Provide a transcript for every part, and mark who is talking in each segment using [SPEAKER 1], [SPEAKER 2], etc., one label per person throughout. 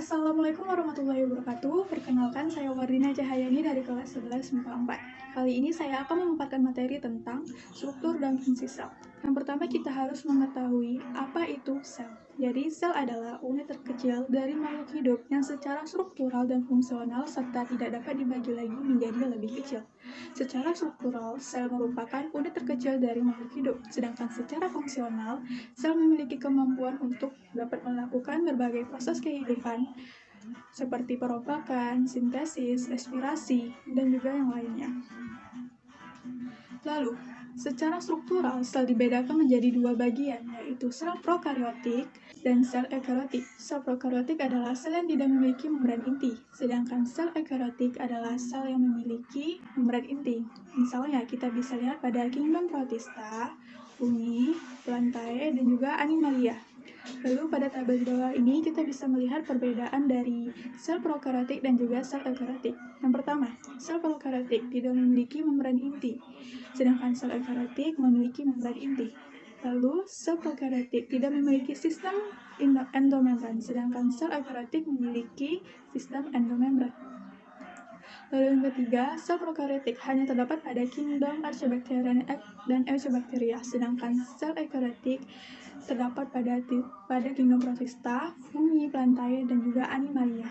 [SPEAKER 1] Assalamualaikum warahmatullahi wabarakatuh. Perkenalkan, saya Wardina Cahayani dari kelas 11 MIPA 4. Kali ini saya akan memaparkan materi tentang struktur dan fungsi sel. Yang pertama, kita harus mengetahui apa itu sel. Jadi, sel adalah unit terkecil dari makhluk hidup yang secara struktural dan fungsional serta tidak dapat dibagi lagi menjadi lebih kecil. Secara struktural, sel merupakan unit terkecil dari makhluk hidup, sedangkan secara fungsional, sel memiliki kemampuan untuk dapat melakukan berbagai proses kehidupan seperti perombakan, sintesis, respirasi, dan juga yang lainnya. Lalu, secara struktural, sel dibedakan menjadi dua bagian, yaitu sel prokariotik dan sel eukariotik. Sel prokariotik adalah sel yang tidak memiliki membran inti, sedangkan sel eukariotik adalah sel yang memiliki membran inti. Misalnya, kita bisa lihat pada kingdom Protista, fungi, plantae, dan juga animalia. Lalu pada tabel di bawah ini kita bisa melihat perbedaan dari sel prokariotik dan juga sel eukariotik. Yang pertama, sel prokariotik tidak memiliki membran inti, sedangkan sel eukariotik memiliki membran inti. Lalu, sel prokariotik tidak memiliki sistem endomembran, sedangkan sel eukariotik memiliki sistem endomembran. Lalu yang ketiga, sel prokariotik hanya terdapat pada kingdom Archaeobacteria dan Eubacteria, sedangkan sel eukariotik terdapat pada kingdom Protista, fungi, plantae, dan juga animalia.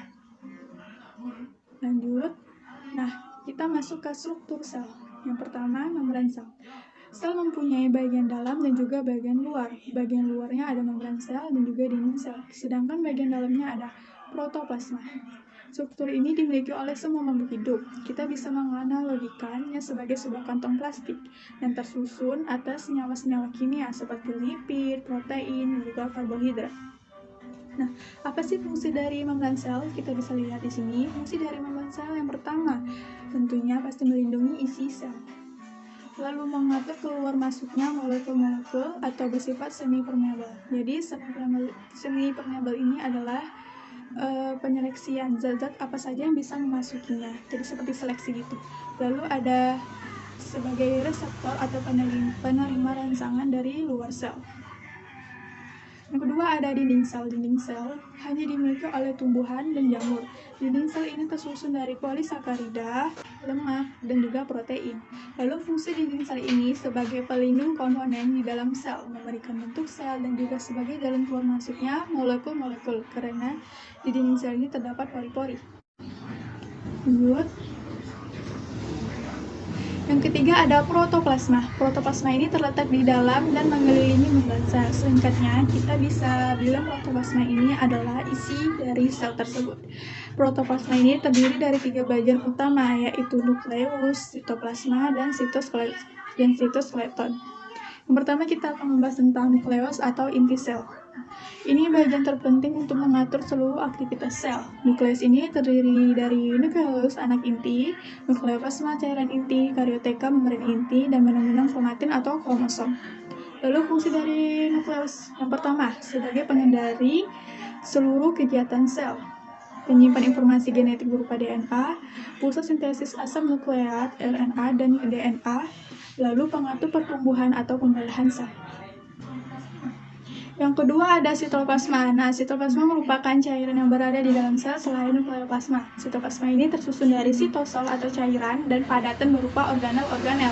[SPEAKER 1] Lanjut, kita masuk ke struktur sel. Yang pertama, membran sel. Sel mempunyai bagian dalam dan juga bagian luar. Bagian luarnya ada membran sel dan juga dinding sel, sedangkan bagian dalamnya ada protoplasma. Struktur ini dimiliki oleh semua makhluk hidup. Kita bisa menganalogikannya sebagai sebuah kantong plastik yang tersusun atas senyawa-senyawa kimia seperti lipid, protein, dan juga karbohidrat. Nah, apa sih fungsi dari membran sel? Kita bisa lihat di sini. Fungsi dari membran sel yang pertama, tentunya pasti melindungi isi sel. Lalu mengatur keluar masuknya molekul-molekul atau bersifat semi-permeabel. Jadi semi-permeabel ini adalah penyeleksian zat-zat apa saja yang bisa memasukinya, jadi seperti seleksi gitu. Lalu ada sebagai reseptor atau penerima rangsangan dari luar sel. Yang kedua ada dinding sel. Dinding sel hanya dimiliki oleh tumbuhan dan jamur. Dinding sel ini tersusun dari polisakarida, lemak, dan juga protein. Lalu fungsi dinding sel ini sebagai pelindung komponen di dalam sel, memberikan bentuk sel dan juga sebagai jalan keluar masuknya molekul-molekul, karena di dinding sel ini terdapat pori-pori. Lanjut. Yang ketiga ada protoplasma. Protoplasma ini terletak di dalam dan mengelilingi membran sel. Singkatnya, kita bisa bilang protoplasma ini adalah isi dari sel tersebut. Protoplasma ini terdiri dari 3 bagian utama, yaitu nukleus, sitoplasma, dan sitoskeleton. Yang pertama kita akan membahas tentang nukleus atau inti sel. Ini bagian terpenting untuk mengatur seluruh aktivitas sel. Nukleus ini terdiri dari nukleus anak inti, nukleoplasma cairan inti, karioteka membran inti, dan benang-benang kromatin atau kromosom. Lalu fungsi dari nukleus yang pertama sebagai pengendali seluruh kegiatan sel, penyimpan informasi genetik berupa DNA, pusat sintesis asam nukleat RNA dan DNA, lalu pengatur pertumbuhan atau pembelahan sel. Yang kedua ada sitoplasma. Nah, sitoplasma merupakan cairan yang berada di dalam sel selain nukleoplasma. Sitoplasma ini tersusun dari sitosol atau cairan dan padatan berupa organel-organel.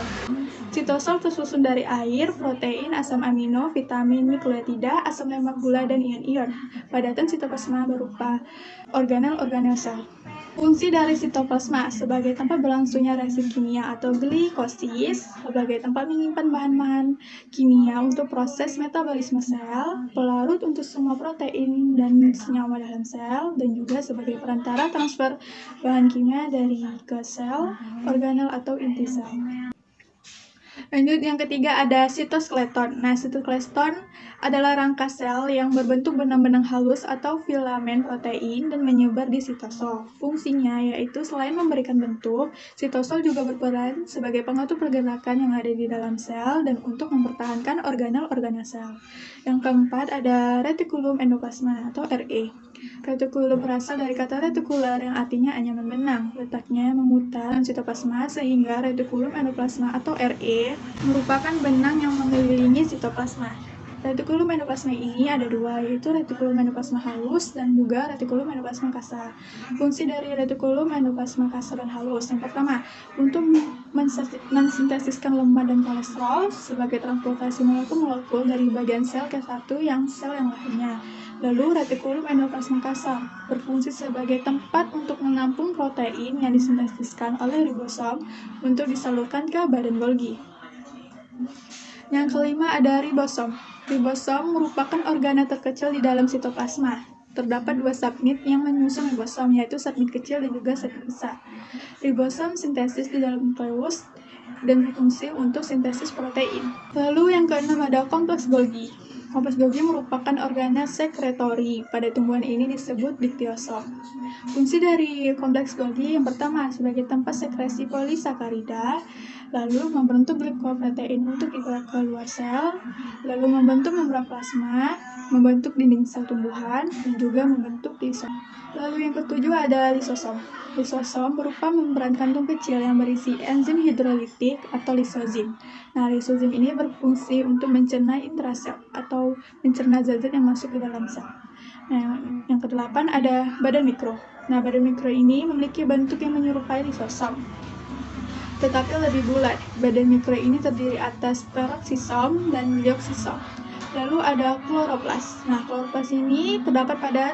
[SPEAKER 1] Sitosol tersusun dari air, protein, asam amino, vitamin, nukleotida, asam lemak, gula, dan ion-ion. Padatan sitoplasma berupa organel-organel sel. Fungsi dari sitoplasma sebagai tempat berlangsungnya reaksi kimia atau glikosis, sebagai tempat menyimpan bahan-bahan kimia untuk proses metabolisme sel, pelarut untuk semua protein dan senyawa dalam sel, dan juga sebagai perantara transfer bahan kimia dari ke sel, organel atau inti sel. Lanjut, yang ketiga ada sitoskeleton. Nah, sitoskeleton adalah rangka sel yang berbentuk benang-benang halus atau filamen protein dan menyebar di sitosol. Fungsinya yaitu selain memberikan bentuk, sitosol juga berperan sebagai pengatur pergerakan yang ada di dalam sel dan untuk mempertahankan organel-organel sel. Yang keempat ada retikulum endoplasma atau RE. Retikulum berasal dari kata retikular yang artinya anyaman benang. Letaknya memutar dalam sitoplasma sehingga retikulum endoplasma atau RE merupakan benang yang mengelilingi sitoplasma. Retikulum endoplasma ini ada dua, yaitu retikulum endoplasma halus dan juga retikulum endoplasma kasar. Fungsi dari retikulum endoplasma kasar dan halus, yang pertama, untuk mensintesiskan lemak dan kolesterol sebagai transportasi molekul-molekul dari bagian sel ke sel yang lainnya. Lalu retikulum endoplasma kasar berfungsi sebagai tempat untuk menampung protein yang disintesiskan oleh ribosom untuk disalurkan ke badan Golgi. Yang kelima ada ribosom. Ribosom merupakan organel terkecil di dalam sitoplasma. Terdapat dua subunit yang menyusun ribosom, yaitu subunit kecil dan juga subunit besar. Ribosom sintesis di dalam nukleus dan berfungsi untuk sintesis protein. Lalu yang keenam ada kompleks Golgi. Kompleks Golgi merupakan organel sekretori. Pada tumbuhan ini disebut diktiosom. Fungsi dari kompleks Golgi yang pertama sebagai tempat sekresi polisakarida, lalu membentuk glikoprotein untuk dibawa ke luar sel, lalu membentuk membran plasma, membentuk dinding sel tumbuhan, dan juga membentuk lisosom. Lalu yang ketujuh ada lisosom. Lisosom berupa membran kantung kecil yang berisi enzim hidrolitik atau lisozim. Nah, lisozim ini berfungsi untuk mencerna intrasel atau mencerna zat-zat yang masuk ke dalam sel. Nah, yang kedelapan ada badan mikro. Nah, badan mikro ini memiliki bentuk yang menyerupai lisosom, tetapi lebih bulat. Badan mikro ini terdiri atas peroksisom dan dioksisom. Lalu ada kloroplas. Nah, kloroplas ini terdapat pada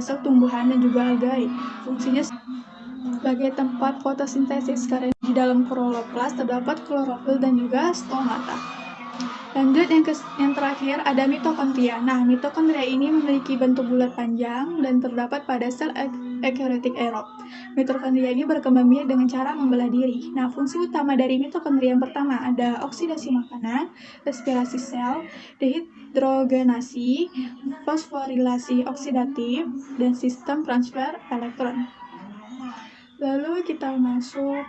[SPEAKER 1] sel tumbuhan dan juga algae. Fungsinya sebagai tempat fotosintesis karena di dalam kloroplas terdapat klorofil dan juga stomata. Lanjut yang terakhir ada mitokondria. Nah, mitokondria ini memiliki bentuk bulat panjang dan terdapat pada sel eukariotik aerob. Mitokondria ini berkembang biak dengan cara membelah diri. Nah, fungsi utama dari mitokondria yang pertama ada oksidasi makanan, respirasi sel, dehidrogenasi, fosforilasi oksidatif, dan sistem transfer elektron. Lalu kita masuk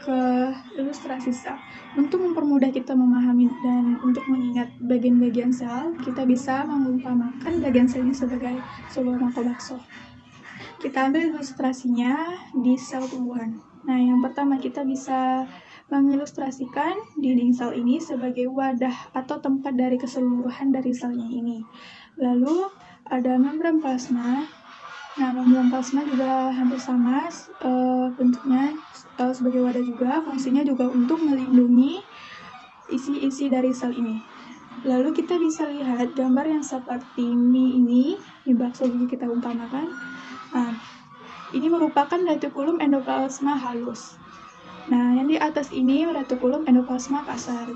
[SPEAKER 1] ke ilustrasi sel. Untuk mempermudah kita memahami dan untuk mengingat bagian-bagian sel, kita bisa mengumpamakan bagian sel ini sebagai sebuah mangkok bakso. Kita ambil ilustrasinya di sel tumbuhan. Nah, yang pertama kita bisa mengilustrasikan dinding sel ini sebagai wadah atau tempat dari keseluruhan dari selnya ini. Lalu ada membran plasma. Nah, membran plasma juga hampir sama bentuknya sebagai wadah juga, fungsinya juga untuk melindungi isi-isi dari sel ini. Lalu kita bisa lihat gambar yang seperti mie ini, mie bakso juga kita umpamakan. Nah, ini merupakan retikulum endoplasma halus. Nah, yang di atas ini retikulum endoplasma kasar.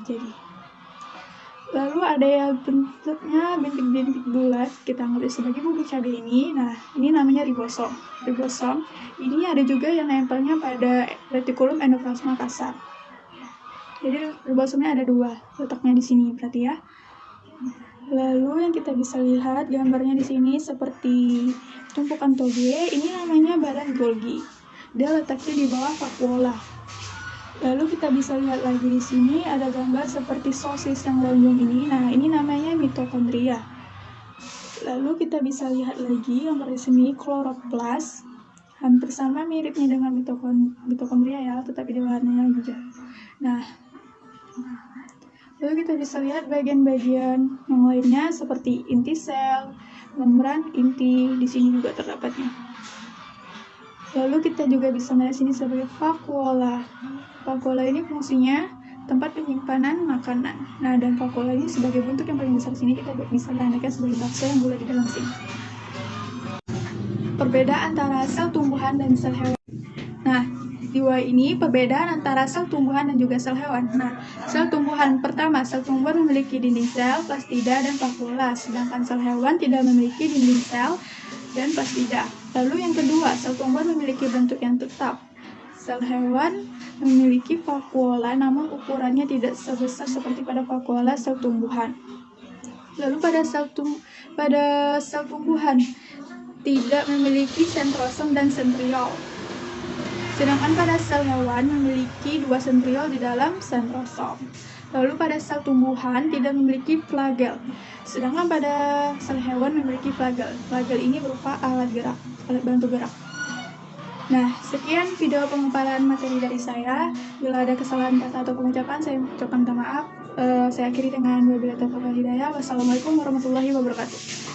[SPEAKER 1] Lalu ada yang bentuknya bintik-bintik bulat, kita anggap sebagai bubuk cabai ini. Nah, ini namanya ribosom. Ribosom ini ada juga yang nempelnya pada retikulum endoplasma kasar. Jadi ribosomnya ada dua, letaknya di sini berarti ya. Lalu yang kita bisa lihat gambarnya di sini seperti tumpukan toge, ini namanya badan Golgi. Dia letaknya di bawah vakuola. Lalu kita bisa lihat lagi di sini ada gambar seperti sosis yang lonjong ini. Nah, ini namanya mitokondria. Lalu kita bisa lihat lagi gambar di sini kloroplas. Hampir sama miripnya dengan mitokondria ya, tetapi dia warnanya hijau. Nah, lalu kita bisa lihat bagian-bagian yang lainnya seperti inti sel, membran inti, di sini juga terdapatnya. Lalu kita juga bisa melihat sini sebagai vakuola. Vakuola ini fungsinya tempat penyimpanan makanan. Nah, dan vakuola ini sebagai bentuk yang paling besar sini kita bisa tandakan sebagai bakso yang bulat di dalam sini. Perbedaan antara sel tumbuhan dan sel hewan. Nah, di bawah ini perbedaan antara sel tumbuhan dan juga sel hewan. Nah, sel tumbuhan pertama, sel tumbuhan memiliki dinding sel, plastida, dan vakuola, sedangkan sel hewan tidak memiliki dinding sel dan plastida. Lalu yang kedua, sel tumbuhan memiliki bentuk yang tetap. Sel hewan memiliki vakuola namun ukurannya tidak sebesar seperti pada vakuola sel tumbuhan. Lalu pada sel tumbuhan tidak memiliki sentrosom dan sentriol. Sedangkan pada sel hewan memiliki dua sentriol di dalam sentrosom. Lalu pada sel tumbuhan tidak memiliki flagel. Sedangkan pada sel hewan memiliki flagel. Flagel ini berupa alat bantu gerak. Nah, sekian video pemaparan materi dari saya. Bila ada kesalahan kata atau pengucapan, saya ucapkan minta maaf. Saya akhiri dengan wabillahi taufiq wal hidayah. Wassalamualaikum warahmatullahi wabarakatuh.